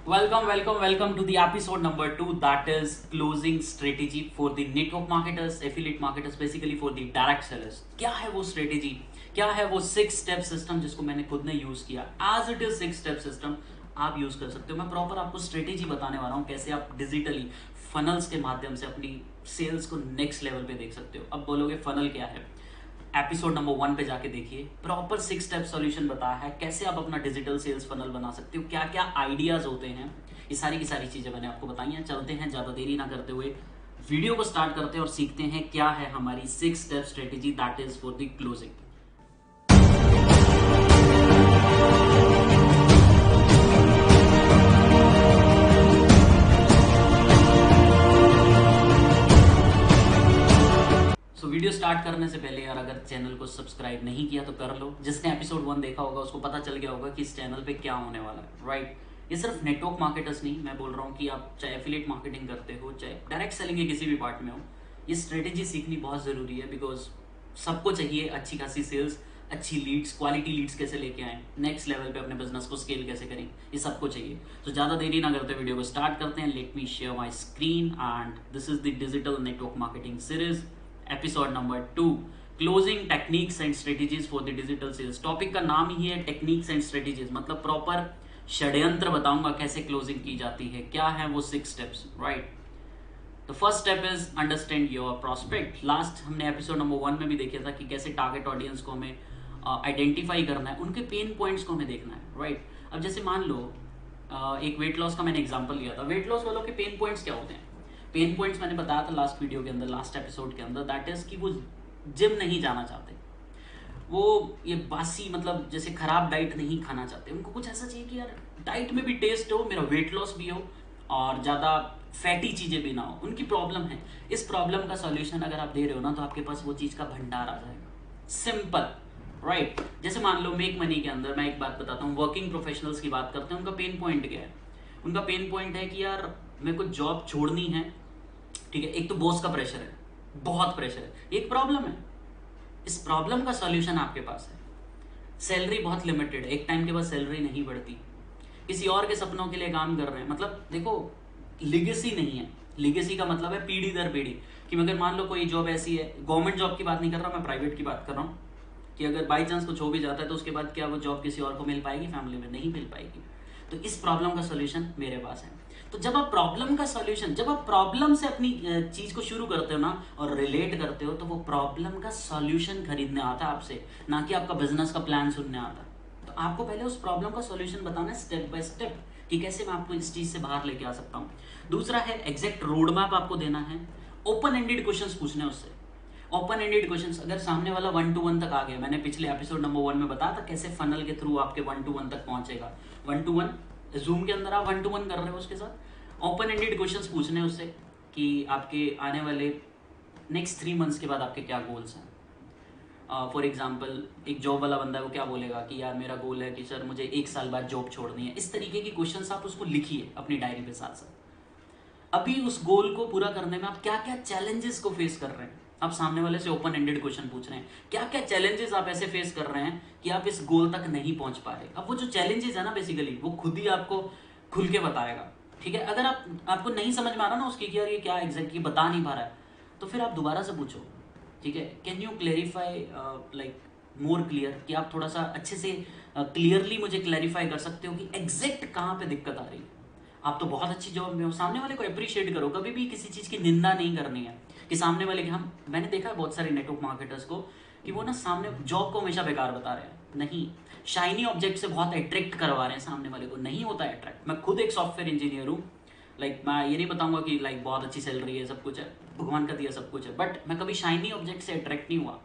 Welcome to the episode number 2, that is closing strategy for the network marketers, affiliate marketers, basically for the direct sellers. क्या है वो strategy? क्या है वो 6 step system जिसको मैंने खुद ने यूज किया? As it is 6 step system, आप यूज कर सकते हो. मैं प्रॉपर आपको स्ट्रेटेजी बताने वाला हूँ कैसे आप डिजिटली फनल्स के माध्यम से अपनी सेल्स को नेक्स्ट लेवल पे देख सकते हो. अब बोलोगे फनल क्या है? एपिसोड नंबर 1 पे जाके देखिए, प्रॉपर 6 स्टेप सॉल्यूशन बताया है कैसे आप अपना डिजिटल सेल्स फनल बना सकते हो, क्या क्या आइडियाज होते हैं. ये सारी की सारी चीजें मैंने आपको बताई हैं. चलते हैं, ज्यादा देरी ना करते हुए वीडियो को स्टार्ट करते हैं और सीखते हैं क्या है हमारी 6 step strategy that is for the closing. Video start करने से पहले यार, अगर चैनल को सब्सक्राइब नहीं किया तो कर लो. जिसने एपिसोड 1 देखा होगा उसको पता चल गया होगा कि इस चैनल पे क्या होने वाला है, राइट. ये सिर्फ नेटवर्क मार्केटर्स नहीं, मैं बोल रहा हूँ कि आप चाहे एफिलिएट मार्केटिंग करते हो, चाहे डायरेक्ट सेलिंग के किसी भी पार्ट में हो, ये स्ट्रेटेजी सीखनी बहुत ज़रूरी है. बिकॉज सबको चाहिए अच्छी खासी सेल्स, अच्छी लीड्स, क्वालिटी लीड्स कैसे लेके आएँ, नेक्स्ट लेवल पे अपने बिजनेस को स्केल कैसे करें, ये सबको चाहिए. तो ज़्यादा देरी ना करते वीडियो को स्टार्ट करते हैं. Let me share my screen and this is the digital network marketing series episode number 2, closing techniques and strategies for the digital sales. Topic का नाम ही है टेक्निक्स एंड स्ट्रेटेजीज, मतलब प्रॉपर षड्यंत्र बताऊंगा कैसे क्लोजिंग की जाती है, क्या है वो 6 steps, right. The first step is understand your prospect. Last हमने एपिसोड नंबर 1 में भी देखा था कि कैसे टारगेट ऑडियंस को हमें आइडेंटिफाई करना है, उनके पेन पॉइंट्स को हमें देखना है, राइट. अब जैसे मान लो एक वेट लॉस का मैंने एग्जांपल लिया था. वेट लॉस वालों के पेन पॉइंट्स क्या होते हैं? पेन पॉइंट्स मैंने बताया था लास्ट वीडियो के अंदर, लास्ट एपिसोड के अंदर, दैट इज कि वो जिम नहीं जाना चाहते, वो ये बासी मतलब जैसे खराब डाइट नहीं खाना चाहते. उनको कुछ ऐसा चाहिए कि यार डाइट में भी टेस्ट हो, मेरा वेट लॉस भी हो और ज़्यादा फैटी चीज़ें भी ना हो. उनकी प्रॉब्लम है. इस प्रॉब्लम का सॉल्यूशन अगर आप दे रहे हो ना, तो आपके पास वो चीज़ का भंडार आ जाएगा. Simple, right. जैसे मान लो मेक मनी के अंदर मैं एक बात बताता हूँ, वर्किंग प्रोफेशनल्स की बात करते हैं. उनका पेन पॉइंट क्या है? उनका पेन पॉइंट है कि यार मेरे को जॉब छोड़नी है, ठीक है. एक तो बॉस का प्रेशर है, बहुत प्रेशर है, एक प्रॉब्लम है. इस प्रॉब्लम का सॉल्यूशन आपके पास है. सैलरी बहुत लिमिटेड है, एक टाइम के बाद सैलरी नहीं बढ़ती, किसी और के सपनों के लिए काम कर रहे हैं. मतलब देखो, लिगेसी नहीं है. लिगेसी का मतलब है पीढ़ी दर पीढ़ी. कि अगर मान लो कोई जॉब ऐसी है, गवर्नमेंट जॉब की बात नहीं कर रहा मैं, प्राइवेट की बात कर रहा हूँ, कि अगर बाई चांस कुछ हो भी जाता है तो उसके बाद क्या वो जॉब किसी और को मिल पाएगी? फैमिली में नहीं मिल पाएगी. तो इस प्रॉब्लम का सॉल्यूशन मेरे पास है. तो जब आप प्रॉब्लम का सॉल्यूशन, जब आप प्रॉब्लम से अपनी चीज को शुरू करते हो ना और रिलेट करते हो, तो वो प्रॉब्लम का सॉल्यूशन खरीदने आता है आपसे, ना कि आपका बिजनेस का प्लान सुनने आता. तो आपको पहले उस प्रॉब्लम का सॉल्यूशन बताना है स्टेप बाय स्टेप, कि कैसे मैं आपको इस चीज से बाहर लेके आ सकता हूँ. दूसरा है एग्जैक्ट रोड मैप आपको देना है. ओपन एंडेड क्वेश्चंस पूछने उससे. Open ended questions. अगर सामने वाला 1 to 1 तक आ गया, मैंने पिछले एपिसोड नंबर 1 में बताया था कैसे फनल के थ्रू आपके 1 to 1 तक पहुंचेगा. 1 to 1 जूम के अंदर आप 1 to 1 कर रहे हो उसके साथ. ओपन एंडेड क्वेश्चंस पूछने उससे कि आपके आने वाले नेक्स्ट 3 मंथ्स के बाद आपके क्या गोल्स हैं. फॉर एग्जाम्पल एक जॉब वाला बंदा है, वो क्या बोलेगा कि यार मेरा गोल है कि सर मुझे 1 साल बाद जॉब छोड़नी है. इस तरीके की क्वेश्चंस आप उसको लिखिए अपनी डायरी पे साथ साथ. अभी उस गोल को पूरा करने में आप क्या क्या चैलेंजेस को फेस कर रहे हैं. आप सामने वाले से ओपन एंडेड क्वेश्चन पूछ रहे हैं, क्या क्या चैलेंजेस आप ऐसे फेस कर रहे हैं कि आप इस गोल तक नहीं पहुंच पा रहे. अब वो जो चैलेंजेस है ना, बेसिकली वो खुद ही आपको खुल के बताएगा, ठीक है. अगर आपको नहीं समझ में आ रहा ना उसकी कि यार ये क्या एग्जैक्टली बता नहीं पा रहा है, तो फिर आप दोबारा से पूछो, ठीक है. Can you clarify like more clear, कि आप थोड़ा सा अच्छे से क्लियरली मुझे क्लैरिफाई कर सकते हो कि एग्जैक्ट कहाँ पे दिक्कत आ रही है. आप तो बहुत अच्छी जॉब में हो, सामने वाले को अप्रिशिएट करो. कभी भी किसी चीज़ की निंदा नहीं करनी है कि सामने वाले के, हम मैंने देखा है बहुत सारे नेटवर्क मार्केटर्स को कि वो ना सामने जॉब को हमेशा बेकार बता रहे हैं. नहीं, शाइनी ऑब्जेक्ट से बहुत अट्रैक्ट करवा रहे हैं सामने वाले को. नहीं होता है अट्रैक्ट. मैं खुद एक सॉफ्टवेयर इंजीनियर हूँ. लाइक मैं ये नहीं बताऊंगा कि लाइक बहुत अच्छी सैलरी है, सब कुछ है, भगवान का दिया सब कुछ है, बट मैं कभी शाइनी ऑब्जेक्ट से अट्रैक्ट नहीं हुआ.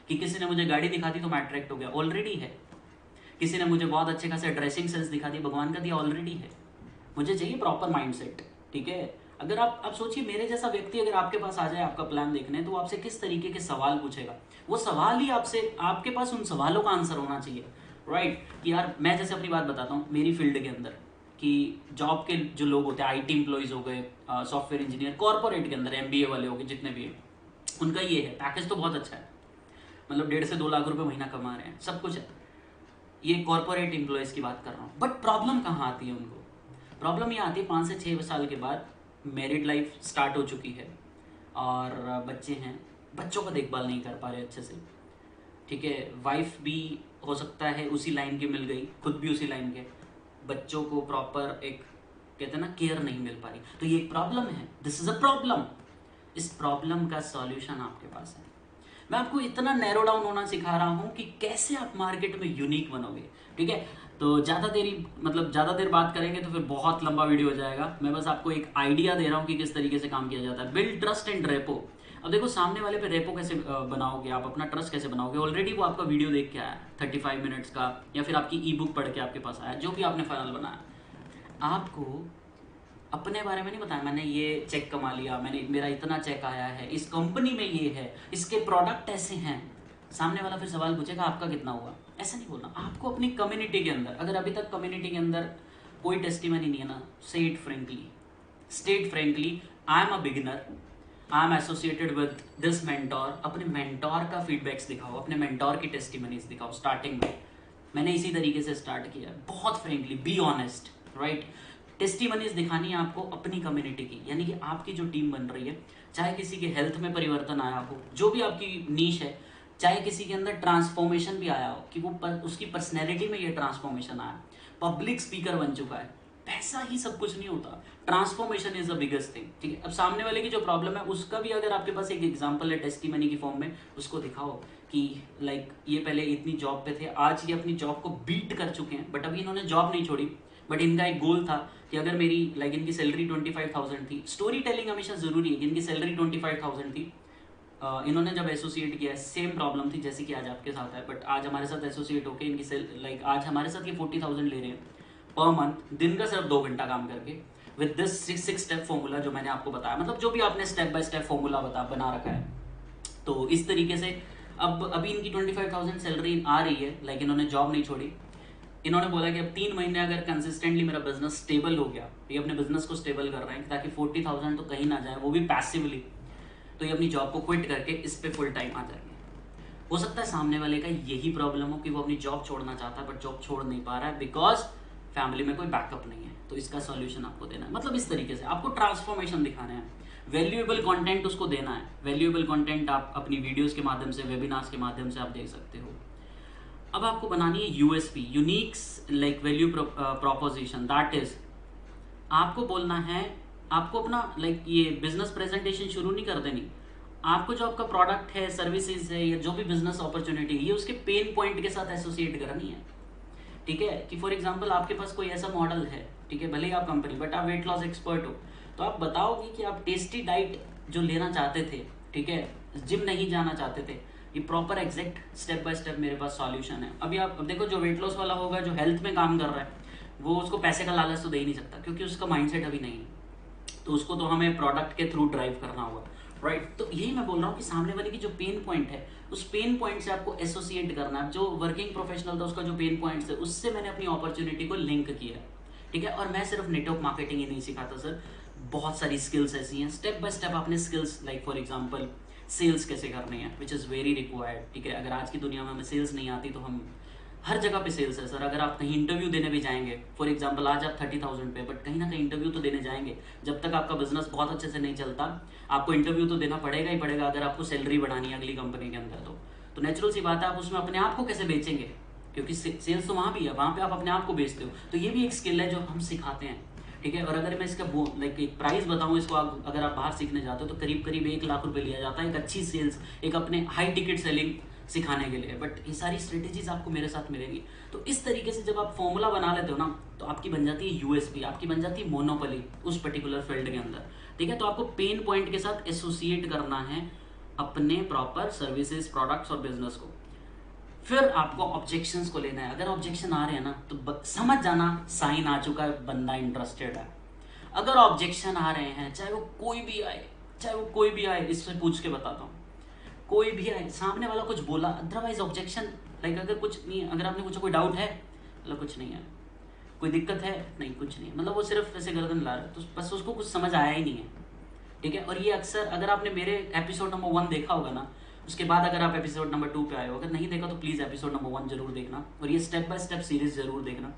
कि किसी ने मुझे गाड़ी दिखा दी तो मैं अट्रैक्ट हो गया, ऑलरेडी है. किसी ने मुझे बहुत अच्छे खासे ड्रेसिंग सेंस दिखा दी, भगवान का दिया, ऑलरेडी है. मुझे चाहिए प्रॉपर माइंडसेट, ठीक है. अगर आप सोचिए, मेरे जैसा व्यक्ति अगर आपके पास आ जाए आपका प्लान देखने, तो वो आपसे किस तरीके के सवाल पूछेगा. वो सवाल ही आपसे, आपके पास उन सवालों का आंसर होना चाहिए, राइट. कि यार मैं जैसे अपनी बात बताता हूँ, मेरी फील्ड के अंदर कि जॉब के जो लोग होते हैं, आईटी एम्प्लॉयज़ हो गए, सॉफ्टवेयर इंजीनियर, कॉर्पोरेट के अंदर एमबीए वाले हो गए, जितने भी हैं, उनका ये है पैकेज तो बहुत अच्छा है. मतलब 1.5 से 2 लाख रुपए महीना कमा रहे हैं, सब कुछ है. ये कॉर्पोरेट एम्प्लॉयज़ की बात कर रहा हूँ. बट प्रॉब्लम कहाँ आती है उनको? प्रॉब्लम ये आती है 5 से 6 साल के बाद मैरिड लाइफ स्टार्ट हो चुकी है और बच्चे हैं, बच्चों का देखभाल नहीं कर पा रहे अच्छे से, ठीक है। वाइफ भी हो सकता है उसी लाइन की मिल गई, खुद भी उसी लाइन के, बच्चों को प्रॉपर एक कहते हैं ना केयर नहीं मिल पा रही, तो ये एक प्रॉब्लम है। This is a problem. इस प्रॉब्लम का सॉल्यूशन आपके पास है। मैं आपको इतना नैरो डाउन होना सिखा रहा हूँ कि कैसे आप मार्केट में यूनिक बनोगे, ठीक है। तो ज़्यादा देर बात करेंगे तो फिर बहुत लंबा वीडियो हो जाएगा। मैं बस आपको एक आइडिया दे रहा हूँ कि किस तरीके से काम किया जाता है। Build trust and repo. अब देखो सामने वाले पे रेपो कैसे बनाओगे आप, अपना ट्रस्ट कैसे बनाओगे। ऑलरेडी वो आपका वीडियो देख के आया 35 मिनट्स का, या फिर आपकी ई बुक पढ़ के आपके पास आया, जो भी आपने फाइनल बनाया। आपको अपने बारे में नहीं बताया, मैंने ये चेक कमा लिया, मेरा इतना चेक आया है, इस कंपनी में ये है, इसके प्रोडक्ट ऐसे हैं। सामने वाला फिर सवाल पूछेगा आपका कितना हुआ। ऐसा नहीं बोलना आपको। अपनी कम्युनिटी के अंदर, अगर अभी तक कम्युनिटी के अंदर कोई टेस्टिमनी नहीं है ना, से it frankly, state frankly, I am a beginner, I am associated with this mentor. अपने मेंटोर का फीडबैक्स दिखाओ, अपने मेंटोर की टेस्टिमनीज दिखाओ। स्टार्टिंग में मैंने इसी तरीके से स्टार्ट किया, बहुत frankly, be honest, right. Testimonies दिखानी है आपको अपनी कम्युनिटी की, यानी कि आपकी जो टीम बन रही है, चाहे किसी के हेल्थ में परिवर्तन आया हो, जो भी आपकी नीश है, चाहे किसी के अंदर ट्रांसफॉर्मेशन भी आया हो कि वो उसकी पर्सनैलिटी में ये ट्रांसफॉर्मेशन आया, पब्लिक स्पीकर बन चुका है। पैसा ही सब कुछ नहीं होता, transformation is the biggest thing, ठीक है। अब सामने वाले की जो प्रॉब्लम है उसका भी अगर आपके पास एक एग्जांपल है टेस्टिमनी की फॉर्म में, उसको दिखाओ कि लाइक ये पहले इतनी जॉब पे थे, आज ये अपनी जॉब को बीट कर चुके हैं, बट अभी इन्होंने जॉब नहीं छोड़ी, बट इनका एक गोल था कि अगर मेरी इनकी सैलरी 25,000 थी। स्टोरी टेलिंग हमेशा जरूरी है कि इनकी सैलरी 25,000 थी। इन्होंने जब एसोसिएट किया, सेम प्रॉब्लम थी जैसे कि आज आपके साथ है, बट आज हमारे साथ एसोसिएट होकर इनकी आज हमारे साथ ये 40,000 ले रहे हैं पर मंथ, दिन का सिर्फ 2 घंटा काम करके, विद दिस 6 स्टेप फॉर्मूला जो मैंने आपको बताया, मतलब जो भी आपने स्टेप बाय स्टेप फॉर्मूला बना रखा है। तो इस तरीके से अब अभी इनकी 25,000 सैलरी आ रही है, इन्होंने जॉब नहीं छोड़ी। इन्होंने बोला कि अब 3 महीने अगर कंसिस्टेंटली मेरा बिजनेस स्टेबल हो गया, ये अपने बिजनेस को स्टेबल कर रहे हैं ताकि 40,000 तो कहीं ना जाए, वो भी पैसिवली, तो ये अपनी जॉब को क्विट करके इस पे फुल टाइम आ जाएंगे। हो सकता है सामने वाले का यही प्रॉब्लम हो कि वो अपनी जॉब छोड़ना चाहता है बट जॉब छोड़ नहीं पा रहा है बिकॉज फैमिली में कोई बैकअप नहीं है। तो इसका सॉल्यूशन आपको देना है, मतलब इस तरीके से आपको ट्रांसफॉर्मेशन दिखाना है, वैल्यूएबल कंटेंट उसको देना है। वैल्यूएबल कंटेंट आप अपनी वीडियोस के माध्यम से, वेबिनार्स के माध्यम से आप दे सकते हो। अब आपको बनानी है USP, unique value proposition, that is आपको बोलना है, आपको अपना ये बिजनेस प्रेजेंटेशन शुरू नहीं कर देनी। आपको जो आपका प्रोडक्ट है, सर्विसेज है, या जो भी बिजनेस अपॉर्चुनिटी है, ये उसके पेन पॉइंट के साथ एसोसिएट करनी है, ठीक है। कि फॉर एग्जांपल आपके पास कोई ऐसा मॉडल है, ठीक है, भले ही आप कंपनी, बट आप वेट लॉस एक्सपर्ट हो, तो आप बताओगे कि आप टेस्टी डाइट जो लेना चाहते थे, ठीक है, जिम नहीं जाना चाहते थे, ये proper exact step by step मेरे पास सॉल्यूशन है। अभी आप देखो, जो वेट लॉस वाला होगा, जो हेल्थ में काम कर रहा है, वो उसको पैसे का लालच तो दे ही नहीं सकता क्योंकि उसका माइंडसेट अभी नहीं है, तो उसको तो हमें प्रोडक्ट के थ्रू ड्राइव करना होगा, राइट। तो यही मैं बोल रहा हूँ कि सामने वाले की जो पेन पॉइंट है, उस पेन पॉइंट से आपको एसोसिएट करना है। जो वर्किंग प्रोफेशनल था उसका जो पेन पॉइंट्स है, उससे मैंने अपनी अपॉर्चुनिटी को लिंक किया, ठीक है। और मैं सिर्फ नेटवर्क मार्केटिंग ही नहीं सिखाता सर, बहुत सारी स्किल्स ऐसी हैं, स्टेप बाय स्टेप आपने स्किल्स, फॉर एग्जांपल सेल्स कैसे करनी है, विच इज़ वेरी रिक्वायर्ड, ठीक है। अगर आज की दुनिया में हमें सेल्स नहीं आती तो हम हर जगह पे सेल्स है सर। अगर आप कहीं इंटरव्यू देने भी जाएंगे, फॉर एग्जांपल आज आप 30,000 पे, बट कहीं ना कहीं इंटरव्यू तो देने जाएंगे। जब तक आपका बिजनेस बहुत अच्छे से नहीं चलता, आपको इंटरव्यू तो देना पड़ेगा ही पड़ेगा अगर आपको सैलरी बढ़ानी है अगली कंपनी के अंदर। तो नेचुरल सी बात है, आप उसमें अपने आप को कैसे बेचेंगे, क्योंकि सेल्स तो वहाँ भी है, वहाँ पे आप अपने आप को बेचते हो। तो ये भी एक स्किल है जो हम सिखाते हैं, ठीक है। और अगर मैं इसका एक प्राइस बताऊँ इसको, अगर आप बाहर सीखने जाते हो तो करीब करीब 1 लाख रुपए लिया जाता है एक अच्छी सेल्स, एक अपने हाई टिकट सेलिंग सिखाने के लिए। बट ये सारी स्ट्रेटेजीज आपको मेरे साथ मिलेंगी। तो इस तरीके से जब आप फॉर्मूला बना लेते हो ना, तो आपकी बन जाती है यूएसपी, आपकी बन जाती है मोनोपोली उस पर्टिकुलर फील्ड के अंदर, ठीक है। तो आपको पेन पॉइंट के साथ एसोसिएट करना है अपने प्रॉपर सर्विसेज, प्रोडक्ट्स और बिजनेस को। फिर आपको ऑब्जेक्शंस को लेना है। अगर ऑब्जेक्शन आ रहे हैं ना, तो समझ जाना साइन आ चुका है, बंदा इंटरेस्टेड है। अगर ऑब्जेक्शन आ रहे हैं, चाहे वो कोई भी आए, इससे पूछ के बताता हूँ, कोई भी आए, सामने वाला कुछ बोला, अदरवाइज ऑब्जेक्शन, अगर कुछ नहीं, अगर आपने पूछा कोई डाउट है, मतलब कुछ नहीं है, कोई दिक्कत है, नहीं कुछ नहीं है, मतलब वो सिर्फ ऐसे गर्दन ला रहा है, तो बस उसको कुछ समझ आया ही नहीं है, ठीक है। और ये अक्सर, अगर आपने मेरे एपिसोड नंबर 1 देखा होगा ना, उसके बाद अगर आप एपिसोड नंबर 2 पे आए हो, अगर नहीं देखा तो प्लीज़ एपिसोड नंबर 1 जरूर देखना, और ये स्टेप बाय स्टेप सीरीज जरूर देखना।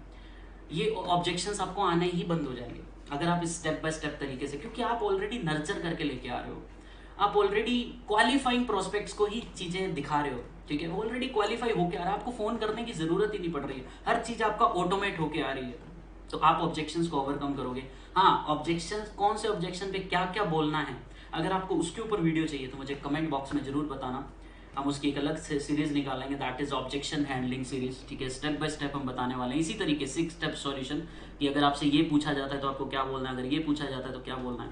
ये ऑब्जेक्शंस आपको आने ही बंद हो जाएंगे अगर आप इस स्टेप बाय स्टेप तरीके से, क्योंकि आप ऑलरेडी नर्चर करके लेके आ रहे हो, आप ऑलरेडी क्वालिफाइंग प्रोस्पेक्ट्स को ही चीज़ें दिखा रहे हो, ठीक है, ऑलरेडी क्वालिफाई होके आ रहा है, आपको फ़ोन करने की ज़रूरत ही नहीं पड़ रही है, हर चीज़ आपका ऑटोमेट होके आ रही है, तो आप ऑब्जेक्शंस को ओवरकम करोगे। हाँ, ऑब्जेक्शंस कौन से ऑब्जेक्शन पे क्या क्या बोलना है, अगर आपको उसके ऊपर वीडियो चाहिए तो मुझे कमेंट बॉक्स में जरूर बताना, हम उसकी एक अलग से सीरीज निकालेंगे, that is objection handling series, ठीक है, स्टेप बाय स्टेप हम बताने वाले हैं इसी तरीके 6 स्टेप सॉल्यूशन, कि अगर आपसे ये पूछा जाता है तो आपको क्या बोलना है, अगर ये पूछा जाता है तो क्या बोलना है।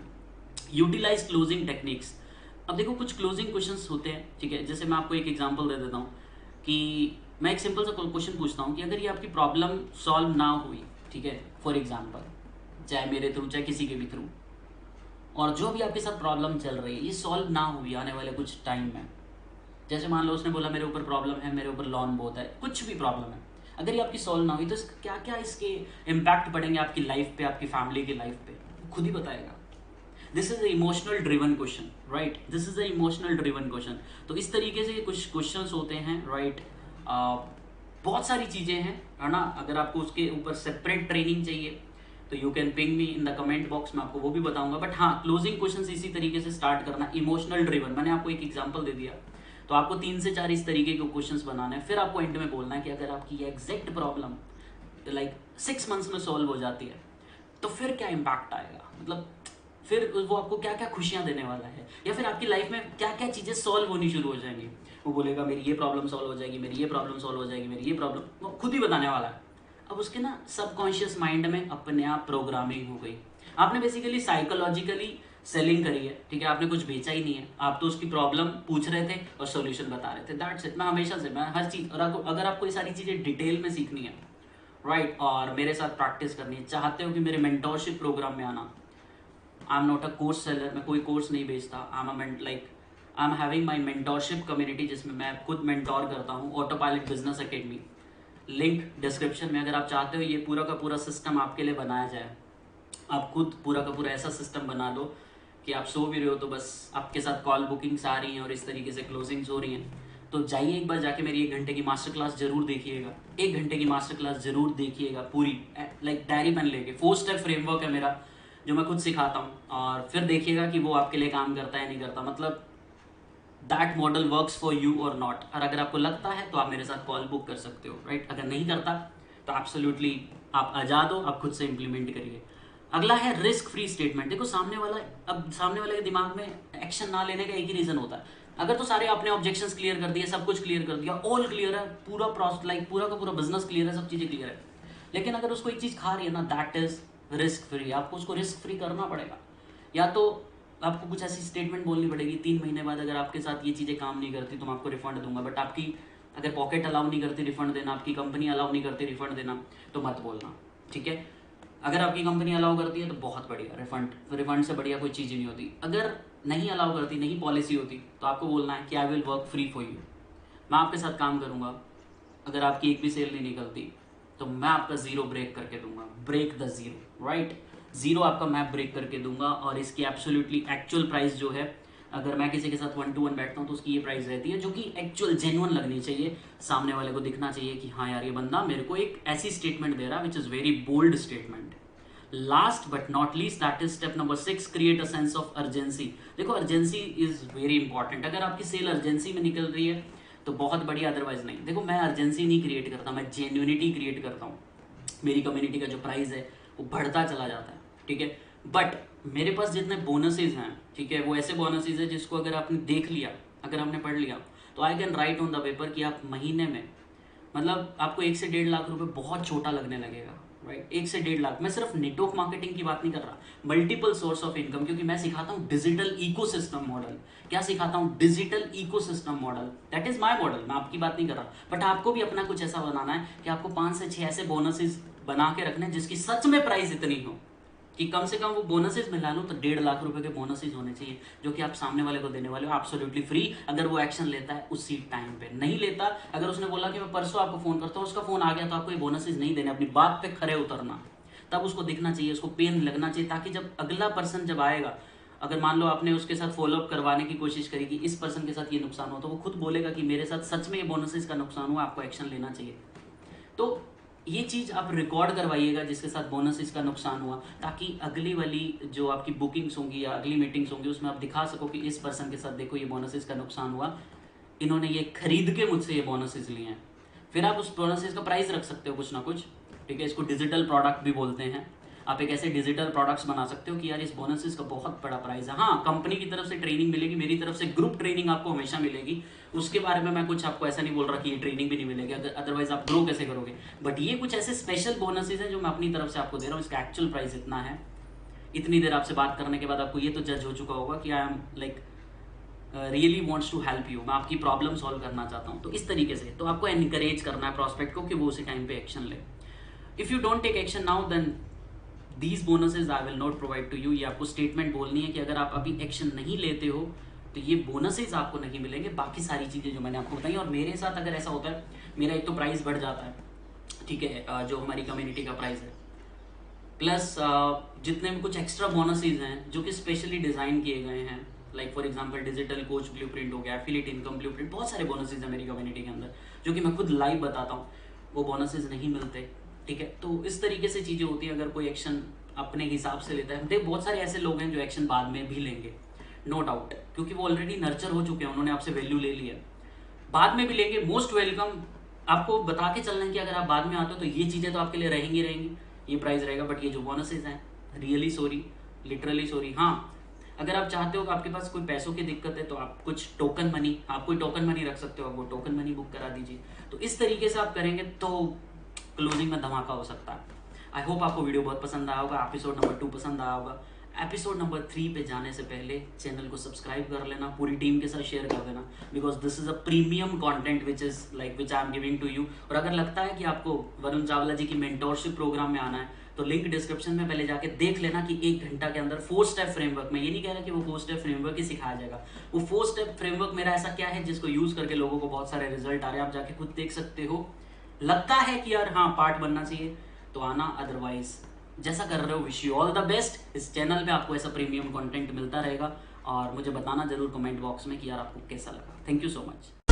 Utilise closing techniques. अब देखो कुछ क्लोजिंग क्वेश्चंस होते हैं, ठीक है, जैसे मैं आपको एक एग्जांपल दे देता हूँ कि मैं एक सिंपल सा क्वेश्चन पूछता हूँ कि अगर ये आपकी प्रॉब्लम सॉल्व ना हुई, ठीक है, फॉर एग्जांपल चाहे मेरे थ्रू चाहे किसी के भी थ्रू, और जो भी आपके साथ प्रॉब्लम चल रही है ये सॉल्व ना हुई आने वाले कुछ टाइम में, जैसे मान लो उसने बोला मेरे ऊपर प्रॉब्लम है, मेरे ऊपर लोन बहुत है, कुछ भी प्रॉब्लम है, अगर ये आपकी सॉल्व ना हुई तो इसका क्या क्या इसके इम्पैक्ट पड़ेंगे आपकी लाइफ पे, आपकी फैमिली की लाइफ पे, खुद ही बताएगा। This is the emotional driven question, right, this is the emotional driven question. तो इस तरीके से कुछ क्वेश्चंस होते हैं, राइट, बहुत सारी चीज़ें हैं, है ना, अगर आपको उसके ऊपर सेपरेट ट्रेनिंग चाहिए तो you can ping me in the comment box, मैं आपको वो भी बताऊंगा। बट हाँ, क्लोजिंग क्वेश्चंस इसी तरीके से स्टार्ट करना, इमोशनल ड्रिवन, मैंने आपको एक एग्जांपल दे दिया, तो आपको 3 से 4 इस तरीके के क्वेश्चंस बनाने हैं, फिर आपको एंड में बोलना है कि अगर आपकी ये एग्जैक्ट प्रॉब्लम लाइक 6 मंथ्स में सॉल्व हो जाती है तो फिर क्या इम्पैक्ट आएगा, मतलब फिर वो आपको क्या क्या खुशियां देने वाला है, या फिर आपकी लाइफ में क्या क्या चीज़ें सॉल्व होनी शुरू हो जाएंगी। वो बोलेगा मेरी ये प्रॉब्लम सॉल्व हो जाएगी, मेरी ये प्रॉब्लम सॉल्व हो जाएगी, मेरी ये प्रॉब्लम, वो खुद ही बताने वाला है। अब उसके ना सबकॉन्शियस माइंड में अपने आप प्रोग्रामिंग हो गई, आपने बेसिकली साइकोलॉजिकली सेलिंग करी है, ठीक है, आपने कुछ बेचा ही नहीं है, आप तो उसकी प्रॉब्लम पूछ रहे थे और सॉल्यूशन बता रहे थे, दैट्स इट। मैं हमेशा से, मैं हर चीज़, और अगर आपको ये सारी चीज़ें डिटेल में सीखनी है, राइट, और मेरे साथ प्रैक्टिस करनी है, चाहते हो कि मेरे मेंटोरशिप प्रोग्राम में आना, I am not a course seller, मैं कोई कोर्स नहीं बेचता, आई am like I am having my mentorship community जिसमें मैं खुद मेंटोर करता हूँ, auto pilot business academy, link description में। अगर आप चाहते हो ये पूरा का पूरा सिस्टम आपके लिए बनाया जाए, आप खुद पूरा का पूरा ऐसा सिस्टम बना लो कि आप सो भी रहे हो तो बस आपके साथ कॉल बुकिंग्स आ रही हैं और इस तरीके से क्लोजिंग्स हो रही हैं, तो जाइए एक बार जाके मेरी 1 घंटे की मास्टर क्लास जरूर देखिएगा, 1 घंटे की मास्टर क्लास जरूर देखिएगा पूरी, लाइक डायरी पेन लेके, 4 स्टेप फ्रेमवर्क है मेरा जो मैं खुद सिखाता हूँ, और फिर देखिएगा कि वो आपके लिए काम करता है नहीं करता, मतलब that model works for you और नॉट। और अगर आपको लगता है तो आप मेरे साथ कॉल बुक कर सकते हो, राइट, अगर नहीं करता तो एब्सोल्युटली आप आज़ाद हो, आप खुद से इंप्लीमेंट करिए। अगला है रिस्क फ्री स्टेटमेंट। देखो सामने वाला, अब सामने वाले के दिमाग में एक्शन ना लेने का एक ही रीज़न होता है, अगर तो सारे आपने ऑब्जेक्शंस क्लियर कर दिए, सब कुछ क्लियर कर दिया, ऑल क्लियर है, पूरा प्रोसेस लाइक पूरा का पूरा बिजनेस क्लियर है, सब चीज़ें क्लियर है, लेकिन अगर उसको एक चीज़ खा रही है ना, दैट इज रिस्क फ्री, आपको उसको रिस्क फ्री करना पड़ेगा। या तो आपको कुछ ऐसी स्टेटमेंट बोलनी पड़ेगी 3 महीने बाद अगर आपके साथ ये चीज़ें काम नहीं करती तो मैं आपको रिफंड दूंगा, बट आपकी अगर पॉकेट अलाउ नहीं करती रिफंड देना, आपकी कंपनी अलाउ नहीं करती रिफंड देना, तो मत बोलना, ठीक है। अगर आपकी कंपनी अलाउ करती है तो बहुत बढ़िया, रिफंड से बढ़िया कोई चीज़ नहीं होती। अगर नहीं अलाउ करती, नहीं पॉलिसी होती, तो आपको बोलना है कि I will work free for you, मैं आपके साथ काम करूँगा, अगर आपकी एक भी सेल नहीं निकलती तो मैं आपका ज़ीरो ब्रेक करके दूंगा, break the zero, right, zero आपका मैं ब्रेक करके दूंगा। और इसकी एब्सोल्युटली एक्चुअल प्राइस जो है, अगर मैं किसी के साथ 1 to 1 बैठता हूँ तो उसकी ये प्राइस रहती है जो कि एक्चुअल जेन्युइन लगनी चाहिए, सामने वाले को दिखना चाहिए कि हाँ यार ये बंदा मेरे को एक ऐसी स्टेटमेंट दे रहा है which is very bold statement. Last but not least, that is step number 6, create a sense of urgency. देखो अर्जेंसी इज वेरी इंपॉर्टेंट, अगर आपकी सेल अर्जेंसी में निकल रही है तो बहुत बढ़िया, अदरवाइज नहीं। देखो मैं अर्जेंसी नहीं क्रिएट करता, मैं जेन्युइनिटी क्रिएट करता हूँ, मेरी कम्युनिटी का जो प्राइस है वो बढ़ता चला जाता है, ठीक है। बट मेरे पास जितने बोनसेज हैं, ठीक है, वो ऐसे बोनसेज है जिसको अगर आपने देख लिया, अगर आपने पढ़ लिया, तो I can write on the paper कि आप महीने में, मतलब आपको 1 से 1.5 लाख रुपए बहुत छोटा लगने लगेगा, राइट, 1 से 1.5 लाख। मैं सिर्फ नेटवर्क मार्केटिंग की बात नहीं कर रहा, मल्टीपल सोर्स ऑफ इनकम, क्योंकि मैं सिखाता हूँ डिजिटल इकोसिस्टम मॉडल। क्या सिखाता हूँ? Digital ecosystem model, that is my model, मैं आपकी बात नहीं कर रहा। बट आपको भी अपना कुछ ऐसा बनाना है कि आपको 5 से 6 ऐसे बोनसेस बना के रखने जिसकी सच में प्राइस इतनी हो कि कम से कम वो बोनसेस मिला लो तो 1.5 लाख रुपए के बोनसेस होने चाहिए जो कि आप सामने वाले को देने वाले हो एब्सोल्युटली फ्री, अगर वो एक्शन लेता है उसी टाइम पे। नहीं लेता, अगर उसने बोला कि मैं परसों आपको फोन करता हूँ, उसका फोन आ गया तो आपको ये बोनसेस नहीं देने, अपनी बात पे खरे उतरना। तब उसको दिखना चाहिए, उसको पेन लगना चाहिए, ताकि जब अगला पर्सन जब आएगा, अगर मान लो आपने उसके साथ फॉलोअप करवाने की कोशिश करी कि इस पर्सन के साथ ये नुकसान हो, तो वो खुद बोलेगा कि मेरे साथ सच में ये बोनसेस का नुकसान हुआ, आपको एक्शन लेना चाहिए। तो ये चीज़ आप रिकॉर्ड करवाइएगा जिसके साथ बोनसेस का नुकसान हुआ, ताकि अगली वाली जो आपकी बुकिंग्स होंगी या अगली मीटिंग्स होंगी उसमें आप दिखा सको कि इस पर्सन के साथ देखो ये बोनसेस का नुकसान हुआ, इन्होंने ये खरीद के मुझसे ये बोनसेस लिए हैं। फिर आप उस बोनसेस का प्राइस रख सकते हो कुछ ना कुछ, ठीक है। इसको डिजिटल प्रोडक्ट भी बोलते हैं। आप एक ऐसे डिजिटल प्रोडक्ट्स बना सकते हो कि यार इस बोनसेस का बहुत बड़ा प्राइस है। हाँ, कंपनी की तरफ से ट्रेनिंग मिलेगी, मेरी तरफ से ग्रुप ट्रेनिंग आपको हमेशा मिलेगी, उसके बारे में मैं कुछ आपको ऐसा नहीं बोल रहा कि ये ट्रेनिंग भी नहीं मिलेगी, अदरवाइज आप ग्रो कैसे करोगे। बट ये कुछ ऐसे स्पेशल बोनसेस हैं जो मैं अपनी तरफ से आपको दे रहा हूँ। इसका एक्चुअल प्राइस इतना है। इतनी देर आपसे बात करने के बाद आपको ये तो जज हो चुका होगा कि I am like really wants to help you, मैं आपकी प्रॉब्लम सॉल्व करना चाहता हूँ। तो इस तरीके से तो आपको एनकरेज करना है प्रॉस्पेक्ट को कि वो उसी टाइम पे एक्शन ले। If you don't take action now then these bonuses I will not provide to you. ये आपको स्टेटमेंट बोलनी है कि अगर आप अभी एक्शन नहीं लेते हो तो ये बोनसेज आपको नहीं मिलेंगे, बाकी सारी चीज़ें जो मैंने आपको बताई। और मेरे साथ अगर ऐसा होता है, मेरा एक तो प्राइस बढ़ जाता है, ठीक है, जो हमारी कम्युनिटी का प्राइस है, प्लस जितने भी कुछ एक्स्ट्रा बोनसेज हैं जो कि स्पेशली डिज़ाइन किए गए हैं, like for example digital coach blueprint हो गया, एफिलिएट इनकम ब्लूप्रिंट, बहुत सारे बोनसेज हैं मेरी कम्युनिटी के अंदर जो कि मैं खुद लाइव बताता हूँ, वो बोनसेज नहीं मिलते, ठीक है। तो इस तरीके से चीज़ें होती हैं अगर कोई एक्शन अपने हिसाब से लेता है। देख, बहुत सारे ऐसे लोग हैं जो एक्शन बाद में भी लेंगे, नो डाउट, क्योंकि वो ऑलरेडी नर्चर हो चुके हैं, उन्होंने आपसे वैल्यू ले लिया, बाद में भी लेंगे, मोस्ट वेलकम। आपको बता के चलना है कि अगर आप बाद में आते हो तो ये चीज़ें तो आपके लिए रहेंगी, ये प्राइस रहेगा, बट ये जो बोनसेज हैं, रियली सॉरी, लिटरली सॉरी। हाँ, अगर आप चाहते हो कि आपके पास कोई पैसों की दिक्कत है तो आप कुछ टोकन मनी, आप कोई टोकन मनी रख सकते हो, आप वो टोकन मनी बुक करा दीजिए। तो इस तरीके से आप करेंगे तो क्लोजिंग में धमाका हो सकता है। आई होप आपको वीडियो बहुत पसंद आया होगा, एपिसोड नंबर 2 पसंद आया होगा। एपिसोड नंबर 3 पे जाने से पहले चैनल को सब्सक्राइब कर लेना, पूरी टीम के साथ शेयर कर देना, because this is a premium content which which I am giving to you. और अगर लगता है कि आपको वरुण चावला जी की मेंटोरशिप प्रोग्राम में आना है तो लिंक डिस्क्रिप्शन में पहले जाके देख लेना कि 1 घंटा के अंदर 4 स्टेप फ्रेमवर्क में, ये नहीं कह रहा कि वो 4 स्टेप फ्रेमवर्क ही सिखाया जाएगा, वो 4 स्टेप फ्रेमवर्क मेरा ऐसा क्या है जिसको यूज करके लोगों को बहुत सारे रिजल्ट आ रहे हैं, आप जाके खुद देख सकते हो। लगता है कि यार हाँ पार्ट बनना चाहिए तो आना, अदरवाइज जैसा कर रहे हो wish you all the best. इस चैनल पे आपको ऐसा प्रीमियम कंटेंट मिलता रहेगा और मुझे बताना जरूर कमेंट बॉक्स में कि यार आपको कैसा लगा। Thank you so much.